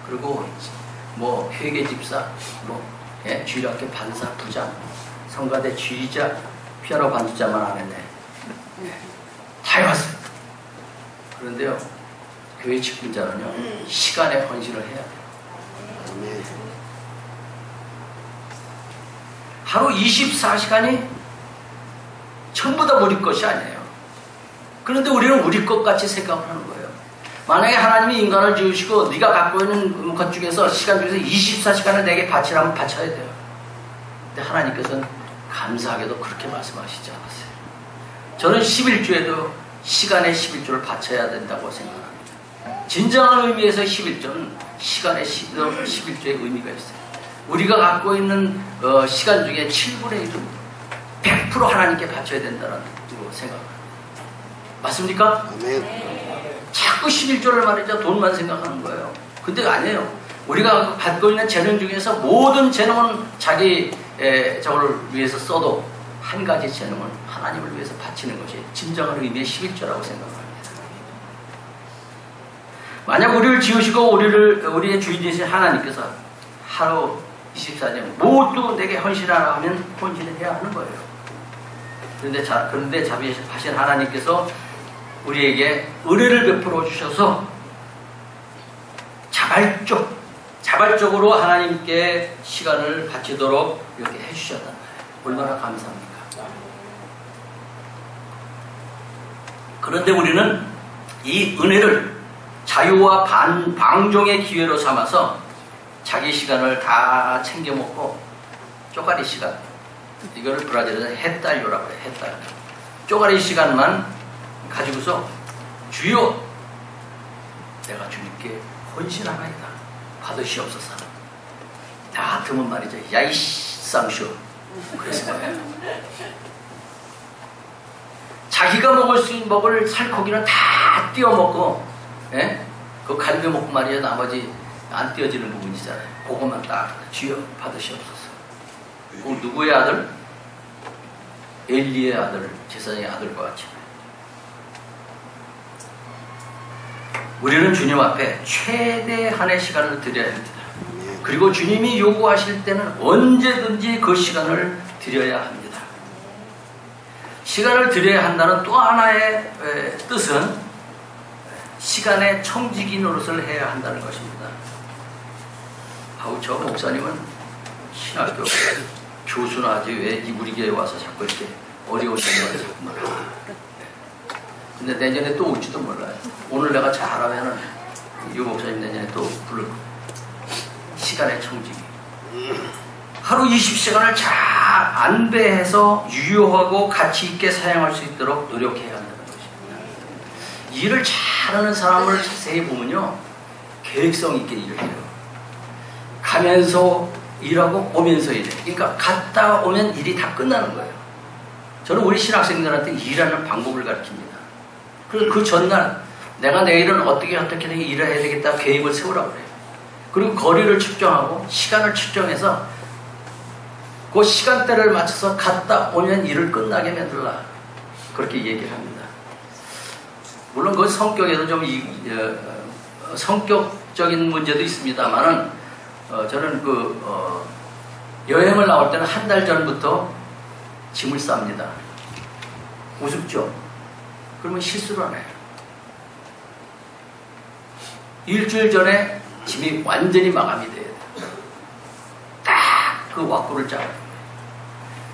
그리고 뭐 회계집사, 주일학교 반사, 부장, 성가대 지휘자, 피아노 반주자만 안 했네. 다 해봤어요. 그런데요, 교회 직분자는요, 시간에 헌신을 해야 돼요. 하루 24시간이 전부 다 우리 것이 아니에요. 그런데 우리는 우리 것 같이 생각을 하는 거예요. 만약에 하나님이 인간을 지으시고 네가 갖고 있는 것 중에서 시간 중에서 24시간을 내게 바치라면 바쳐야 돼요. 근데 하나님께서는 감사하게도 그렇게 말씀하시지 않았어요. 저는 11조에도 시간의 11조를 바쳐야 된다고 생각합니다. 진정한 의미에서 11조는 시간의 11조의 의미가 있어요. 우리가 갖고 있는 시간 중에 7분의 1은 100% 하나님께 바쳐야 된다는 생각합니다. 맞습니까? 아멘. 자꾸 11조를 말이죠. 돈만 생각하는 거예요. 근데 아니에요. 우리가 갖고 있는 재능 중에서 모든 재능은 자기 저를 위해서 써도 한 가지 재능은 하나님을 위해서 바치는 것이 진정한 의미의 11조라고 생각합니다. 만약 우리를 지으시고 우리의 주인이신 하나님께서 하루 24년 모두 내게 헌신하라 하면 헌신을 해야 하는 거예요. 그런데 자비하신 하나님께서 우리에게 은혜를 베풀어 주셔서 자발적으로 하나님께 시간을 바치도록 이렇게 해주셨단 말이에요. 얼마나 감사합니까? 그런데 우리는 이 은혜를 자유와 방종의 기회로 삼아서 자기 시간을 다 챙겨 먹고 쪼가리 시간, 이거를 브라질에서 햇달요라고 해요. 햇달. 쪼가리 시간만 가지고서 주여 내가 주님께 헌신하나이다. 받으시옵소서. 나 같으면 말이죠. 야이 쌍쇼. 그랬을 거예요. 자기가 먹을 살코기는 다 띄워 먹고, 그 갈비 먹고 말이야. 나머지 안 띄어지는 부분이잖아요. 그것만 딱 주여 받으시옵소서. 누구의 아들? 엘리의 아들, 제사장의 아들과 같이. 우리는 주님 앞에 최대한의 시간을 드려야 합니다. 그리고 주님이 요구하실 때는 언제든지 그 시간을 드려야 합니다. 시간을 드려야 한다는 또 하나의 뜻은 시간의 청지기 노릇을 해야 한다는 것입니다. 저 목사님은 신학교 교수나 하지 왜 우리 교회에 와서 자꾸 이렇게 어려운 일을 자꾸 말하고. 근데 내년에 또 올지도 몰라요. 오늘 내가 잘하면은 이 목사님 내년에 또 부를 거예요. 시간의 청지기. 하루 20시간을 잘 안배해서 유효하고 가치 있게 사용할 수 있도록 노력해야 한다는 것입니다. 일을 잘하는 사람을 자세히 보면요, 계획성 있게 일을 해요. 가면서 일하고 오면서 일해. 그러니까 갔다 오면 일이 다 끝나는 거예요. 저는 우리 신학생들한테 일하는 방법을 가르칩니다. 그리고 그 전날 내가 내일은 어떻게 일을 해야 되겠다 계획을 세우라고 그래요. 그리고 거리를 측정하고 시간을 측정해서 그 시간대를 맞춰서 갔다 오면 일을 끝나게 만들라. 그렇게 얘기를 합니다. 물론 그 성격에도 좀 성격적인 문제도 있습니다만은 저는 여행을 나올 때는 한 달 전부터 짐을 쌉니다. 우습죠? 그러면 실수를 안 해요. 일주일 전에 짐이 완전히 마감이 돼야 돼요. 딱 그 왁구를 짜요.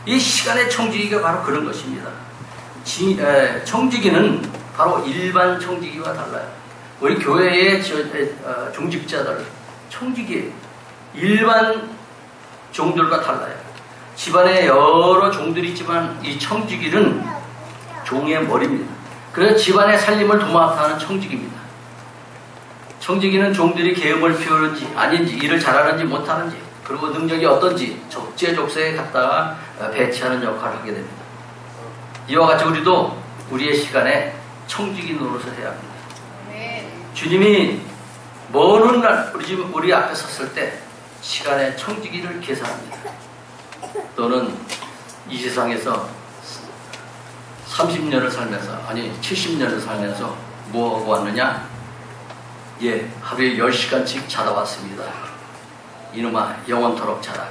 이 시간의 청지기가 바로 그런 것입니다. 청지기는 바로 일반 청지기와 달라요. 우리 교회의 중직자들 청지기 일반 종들과 달라요. 집안에 여러 종들이 있지만 이 청지기는 종의 머리입니다. 그래서 집안의 살림을 도맡아하는 청지기입니다. 청지기는 종들이 계엄을 피우는지 아닌지 일을 잘하는지 못하는지 그리고 능력이 어떤지 적재적소에 갖다가 배치하는 역할을 하게 됩니다. 이와 같이 우리도 우리의 시간에 청지기 노릇을 해야 합니다. 주님이 먼 훗날 우리 앞에 섰을 때 시간의 청지기를 계산합니다. 너는 이 세상에서 30년을 살면서 아니 70년을 살면서 뭐하고 왔느냐? 예, 하루에 10시간씩 자다 왔습니다. 이놈아 영원토록 자라.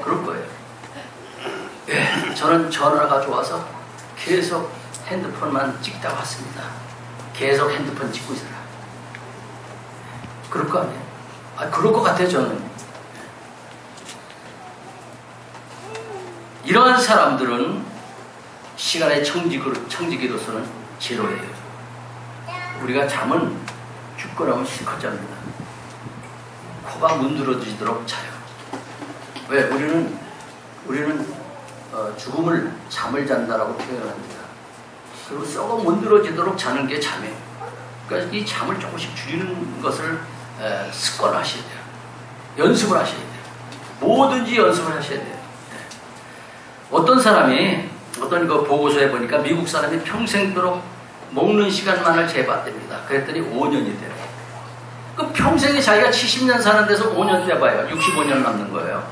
그럴 거예요. 예, 저는 전화가 좋아서 계속 핸드폰만 찍다 왔습니다. 계속 핸드폰 찍고 있어라. 그럴 거 아니에요? 그럴 것 같아요, 저는. 이러한 사람들은 시간의 청지기로서는 제로예요. 우리가 잠은 죽거나면 실컷 잡니다. 코가 문드러지도록 자요. 왜? 우리는 죽음을 잠을 잔다라고 표현합니다. 그리고 썩어 문드러지도록 자는 게 잠이에요. 그러니까 이 잠을 조금씩 줄이는 것을 습관하셔야 돼요. 연습을 하셔야 돼요. 뭐든지 연습을 하셔야 돼요. 어떤 사람이 어떤 보고서에 보니까 미국 사람이 평생도록 먹는 시간만을 재봤답니다. 그랬더니 5년이 돼요. 그 평생에 자기가 70년 사는 데서 5년 재봐요. 65년 남는 거예요.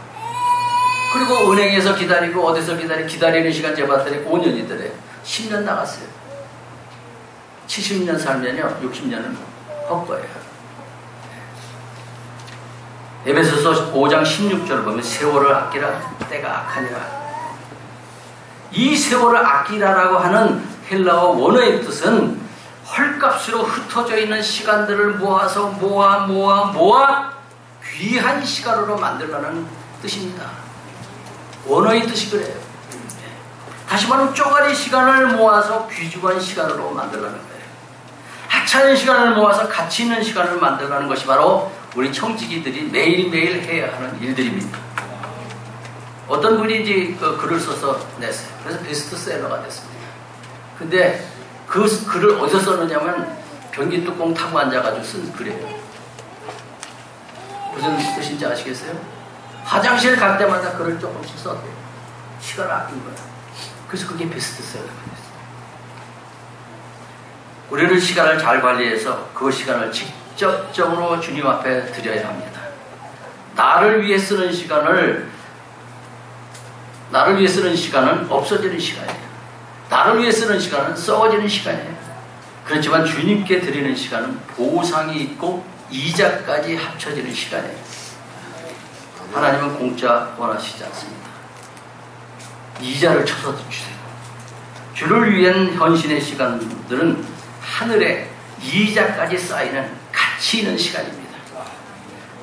그리고 은행에서 기다리고 어디서 기다리는 시간 재봤더니 5년이 되래요. 10년 나갔어요. 70년 살면요 60년은 헛거예요. 에베소서 5장 16절을 보면 세월을 아끼라 때가 악하니라. 이 세월을 아끼라라고 하는 헬라어 원어의 뜻은 헐값으로 흩어져 있는 시간들을 모아서 모아 귀한 시간으로 만들라는 뜻입니다. 원어의 뜻이 그래요. 다시 말하면 쪼가리 시간을 모아서 귀중한 시간으로 만들라는 거예요. 하찮은 시간을 모아서 가치 있는 시간을 만들라는 것이 바로 우리 청지기들이 매일매일 해야 하는 일들입니다. 어떤 분이 이제 글을 써서 냈어요. 그래서 베스트셀러가 됐습니다. 근데 그 글을 어디서 썼느냐면 변기 뚜껑 타고 앉아가지고 쓴 글이에요. 무슨 뜻인지 아시겠어요? 화장실 갈 때마다 글을 조금씩 썼대요. 시간을 아낀 거야. 그래서 그게 베스트셀러가 됐어요. 우리는 시간을 잘 관리해서 그 시간을 직접적으로 주님 앞에 드려야 합니다. 나를 위해 쓰는 시간은 없어지는 시간이에요. 나를 위해 쓰는 시간은 썩어지는 시간이에요. 그렇지만 주님께 드리는 시간은 보상이 있고 이자까지 합쳐지는 시간이에요. 하나님은 공짜 원하시지 않습니다. 이자를 쳐서 주세요. 주를 위한 헌신의 시간들은 하늘에 이자까지 쌓이는 가치 있는 시간입니다.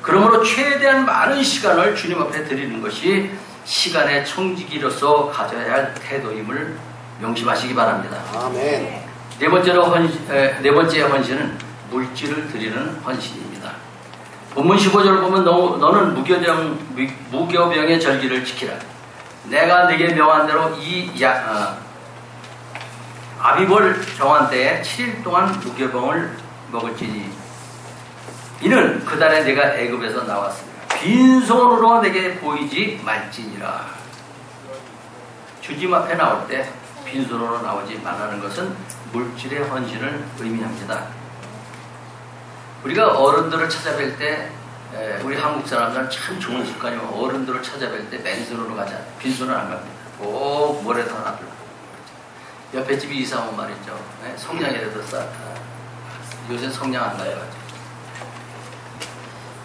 그러므로 최대한 많은 시간을 주님 앞에 드리는 것이 시간의 청지기로서 가져야 할 태도임을 명심하시기 바랍니다. 아멘. 네 번째 헌신은 물질을 드리는 헌신입니다. 본문 15절을 보면 너는 무교병의 절기를 지키라. 내가 네게 명한 대로 아비벌 정한 때에 7일 동안 무교병을 먹을지니 이는 그 달에 내가 애굽에서 나왔으며 빈손으로 내게 보이지 말지니라. 주님 앞에 나올 때 빈손으로 나오지 말라는 것은 물질의 헌신을 의미합니다. 우리가 어른들을 찾아뵐 때 우리 한국 사람들은 참 좋은 습관이면 어른들을 찾아뵐 때 맨손으로 가지 않아요. 빈손은 안 갑니다. 꼭 뭐라도 하나 들고. 옆에 집이 이사 온 말이죠. 성냥이라도 싸. 요새 성냥 안 가요.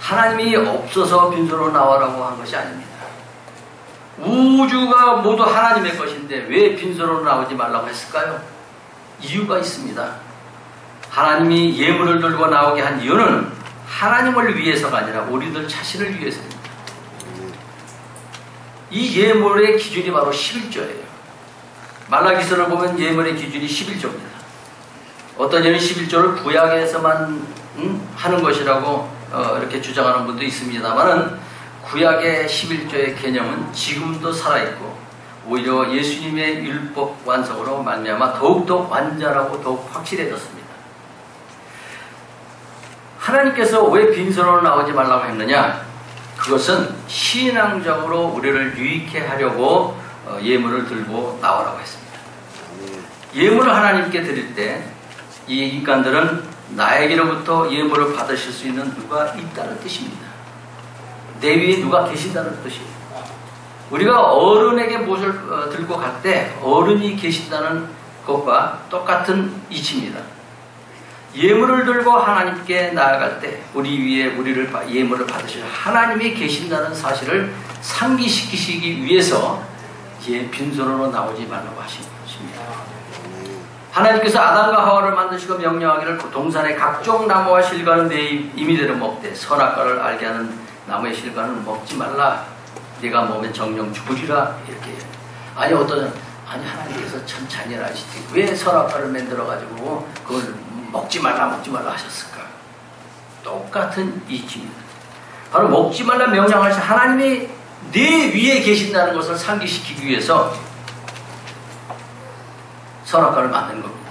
하나님이 없어서 빈손으로 나와라고 한 것이 아닙니다. 우주가 모두 하나님의 것인데 왜 빈손으로 나오지 말라고 했을까요? 이유가 있습니다. 하나님이 예물을 들고 나오게 한 이유는 하나님을 위해서가 아니라 우리들 자신을 위해서입니다. 이 예물의 기준이 바로 11조예요. 말라기서를 보면 예물의 기준이 11조입니다. 어떤 이는 11조를 구약에서만 하는 것이라고 이렇게 주장하는 분도 있습니다만은 구약의 11조의 개념은 지금도 살아있고 오히려 예수님의 율법 완성으로 말미암아 더욱더 완전하고 더욱 확실해졌습니다. 하나님께서 왜 빈손으로 나오지 말라고 했느냐? 그것은 신앙적으로 우리를 유익해 하려고 예물을 들고 나오라고 했습니다. 예물을 하나님께 드릴 때 이 인간들은 나에게로부터 예물을 받으실 수 있는 누가 있다는 뜻입니다. 내 위에 누가 계신다는 뜻입니다. 우리가 어른에게 무엇을 들고 갈 때 어른이 계신다는 것과 똑같은 이치입니다. 예물을 들고 하나님께 나아갈 때 우리 위에 우리를 예물을 받으실 하나님이 계신다는 사실을 상기시키시기 위해서 빈손으로 나오지 말라고 하신 것입니다. 하나님께서 아담과 하와를 만드시고 명령하기를 동산의 각종 나무와 실과는 내 임의대로 먹되 선악과를 알게 하는 나무의 실과는 먹지 말라. 네가 먹으면 정령 죽으리라. 이렇게. 아니 하나님께서 참 잔인하시지 왜 선악과를 만들어가지고 그걸 먹지 말라 하셨을까? 똑같은 이치입니다. 바로 먹지 말라 명령하신 하나님이 내 위에 계신다는 것을 상기시키기 위해서 선악과를 만든 겁니다.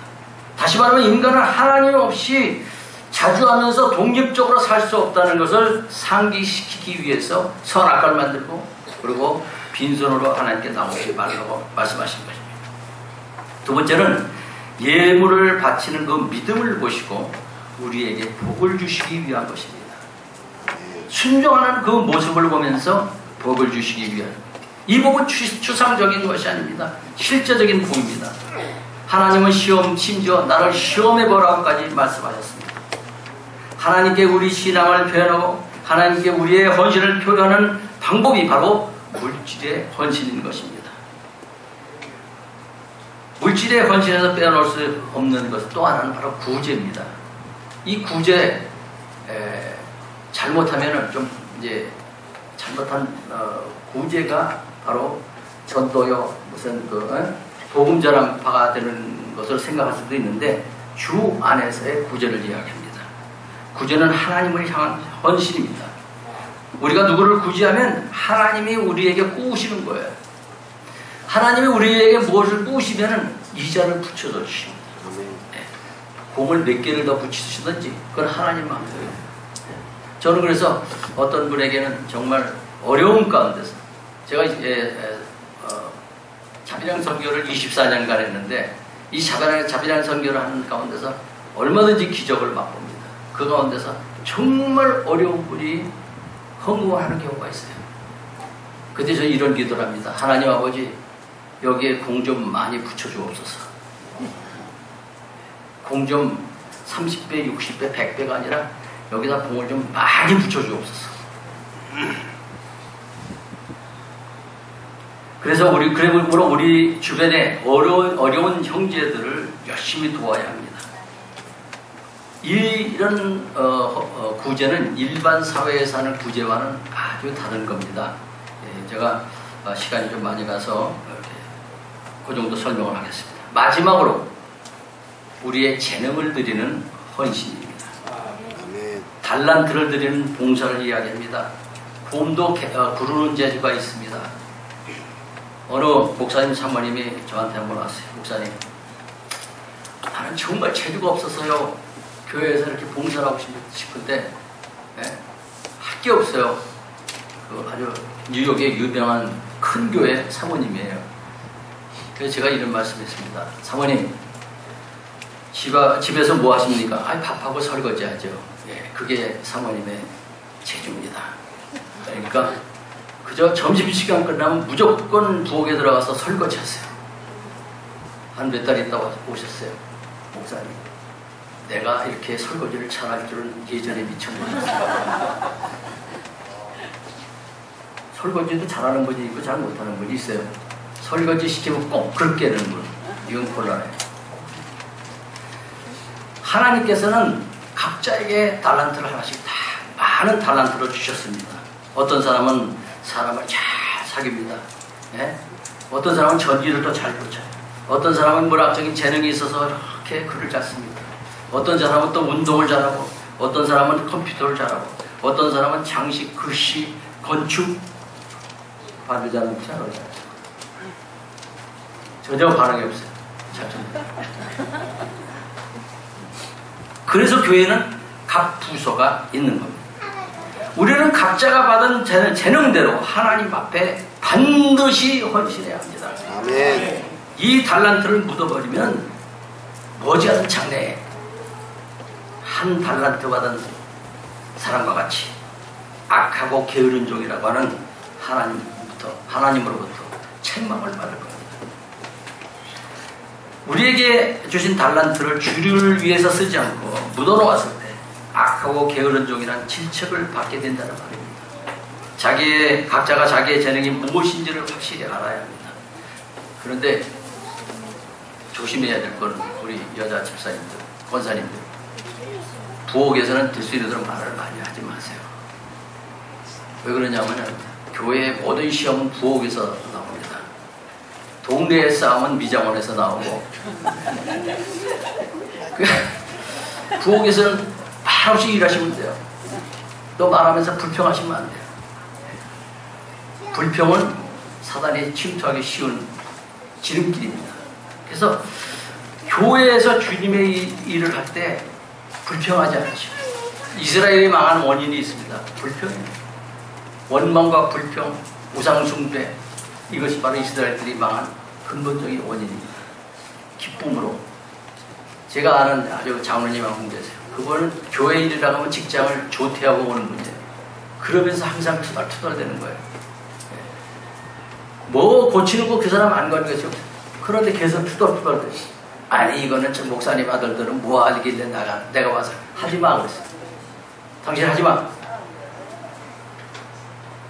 다시 말하면 인간은 하나님 없이 자주하면서 독립적으로 살 수 없다는 것을 상기시키기 위해서 선악과를 만들고 그리고 빈손으로 하나님께 나오지 말라고 말씀하신 것입니다. 두 번째는 예물을 바치는 그 믿음을 보시고 우리에게 복을 주시기 위한 것입니다. 순종하는 그 모습을 보면서 복을 주시기 위한 이 복은 추상적인 것이 아닙니다. 실제적인 복입니다. 하나님은 심지어 나를 시험해보라고까지 말씀하셨습니다. 하나님께 우리 신앙을 표현하고 하나님께 우리의 헌신을 표현하는 방법이 바로 물질의 헌신인 것입니다. 물질의 헌신에서 빼어놓을 수 없는 것 또 하나는 바로 구제입니다. 이 구제 잘못하면은 좀 이제 잘못한 구제가 바로 전도요 무슨 복음 전파가 되는 것을 생각할 수도 있는데 주 안에서의 구제를 이야기합니다. 구제는 하나님을 향한 헌신입니다. 우리가 누구를 구제하면 하나님이 우리에게 꾸우시는 거예요. 하나님이 우리에게 무엇을 꾸우시면 이자를 붙여서 주십니다. 공을 몇 개를 더 붙이시든지 그건 하나님 마음대로예요. 저는 그래서 어떤 분에게는 정말 어려움 가운데서 제가 자비랑 선교를 24년간 했는데 이 자비랑 선교를 하는 가운데서 얼마든지 기적을 맛봅니다. 그 가운데서 정말 어려운 분이 헌금하는 경우가 있어요. 그때 저 이런 기도를 합니다. 하나님 아버지 여기에 공 좀 많이 붙여주옵소서. 공 좀 30배, 60배, 100배가 아니라 여기다 공을 좀 많이 붙여주옵소서. 그래서 우리 주변에 어려운 형제들을 열심히 도와야 합니다. 이런 구제는 일반 사회에서 하는 구제와는 아주 다른 겁니다. 제가 시간이 좀 많이 가서 이렇게 그 정도 설명을 하겠습니다. 마지막으로 우리의 재능을 드리는 헌신입니다. 달란트를 드리는 봉사를 이야기합니다. 봄도 구르는 재주가 있습니다. 어느 목사님 사모님이 저한테 한번 왔어요. 목사님, 나는 정말 재주가 없어서요. 교회에서 이렇게 봉사를 하고 싶은데 할 게 없어요. 그 아주 뉴욕의 유명한 큰 교회 사모님이에요. 그래서 제가 이런 말씀했습니다. 사모님, 집에서 뭐 하십니까? 밥하고 설거지 하죠. 예, 그게 사모님의 재주입니다. 그러니까 그저 점심시간 끝나면 무조건 부엌에 들어가서 설거지 하세요. 한 몇 달 있다 오셨어요. 목사님, 내가 이렇게 설거지를 잘할 줄은 예전에 미처 몰랐어요. 설거지도 잘하는 분이 있고 잘 못하는 분이 있어요. 설거지 시키면 꼭 그렇게 되는 분, 이건 곤란해요. 하나님께서는 각자에게 달란트를 하나씩 다 많은 달란트를 주셨습니다. 어떤 사람은 사람을 잘 사깁니다. 예? 어떤 사람은 전기를 더 잘 붙여요. 어떤 사람은 문학적인 재능이 있어서 이렇게 글을 잘 씁니다. 어떤 사람은 또 운동을 잘하고, 어떤 사람은 컴퓨터를 잘하고, 어떤 사람은 장식, 글씨, 건축. 반주자는 잘 어울려요. 전혀 반응이 없어요. 잘 줍니다. 그래서 교회는 각 부서가 있는 겁니다. 우리는 각자가 받은 재능대로 하나님 앞에 반드시 헌신해야 합니다. 아멘. 이 달란트를 묻어버리면 머지않은 장래에 한 달란트 받은 사람과 같이 악하고 게으른 종이라고 하는 하나님으로부터 책망을 받을 겁니다. 우리에게 주신 달란트를 주를 위해서 쓰지 않고 묻어놓았을 때 악하고 게으른 종이란 질책을 받게 된다는 말입니다. 각자가 자기의 재능이 무엇인지를 확실히 알아야 합니다. 그런데 조심해야 될 건 우리 여자 집사님들, 권사님들, 부엌에서는 될 수 있는 대로 말을 많이 하지 마세요. 왜 그러냐면 교회의 모든 시험은 부엌에서 나옵니다. 동네의 싸움은 미장원에서 나오고 부엌에서는 말없이 일하시면 돼요. 또 말하면서 불평하시면 안 돼요. 불평은 사단이 침투하기 쉬운 지름길입니다. 그래서 교회에서 주님의 일을 할 때 불평하지 않으시고, 이스라엘이 망한 원인이 있습니다. 불평이에요. 원망과 불평, 우상숭배, 이것이 바로 이스라엘들이 망한 근본적인 원인입니다. 기쁨으로. 제가 아는 아주 장로님 한 분 계세요. 그분은 교회 일이라고 하면 직장을 조퇴하고 오는 분이에요. 그러면서 항상 투덜투덜 되는 거예요. 뭐 고치는 거 그 사람 안 가는 것이 없어요. 그런데 계속 투덜투덜 돼요. 아니 이거는 저 목사님 아들들은 뭐 하길래 내가 와서 하지마 그랬어요. 당신 하지마.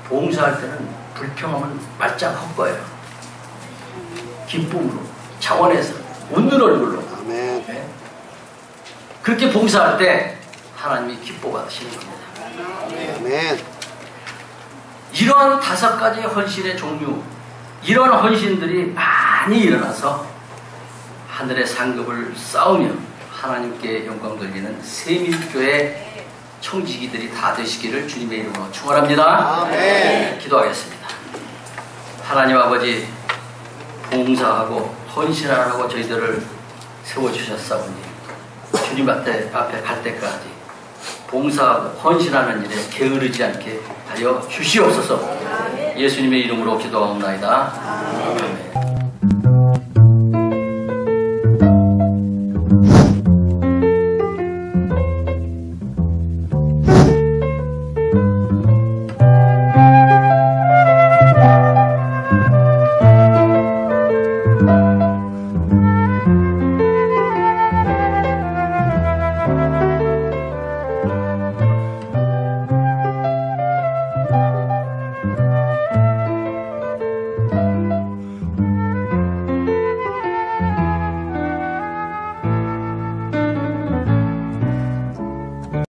봉사할 때는 불평하면 말짱 헛거예요. 기쁨으로, 차원에서, 웃는 얼굴로. 아멘. 네? 그렇게 봉사할 때 하나님이 기뻐하시는 겁니다. 아멘. 이러한 5가지 헌신의 종류, 이러한 헌신들이 많이 일어나서 하늘의 상급을 쌓으며 하나님께 영광 돌리는 세밀교회 청지기들이 다 되시기를 주님의 이름으로 축원합니다. 아멘. 기도하겠습니다. 하나님 아버지, 봉사하고 헌신하라고 저희들을 세워주셨사오니 주님 앞에 갈 때까지 봉사하고 헌신하는 일에 게으르지 않게 하여 주시옵소서. 예수님의 이름으로 기도하옵나이다. 아멘.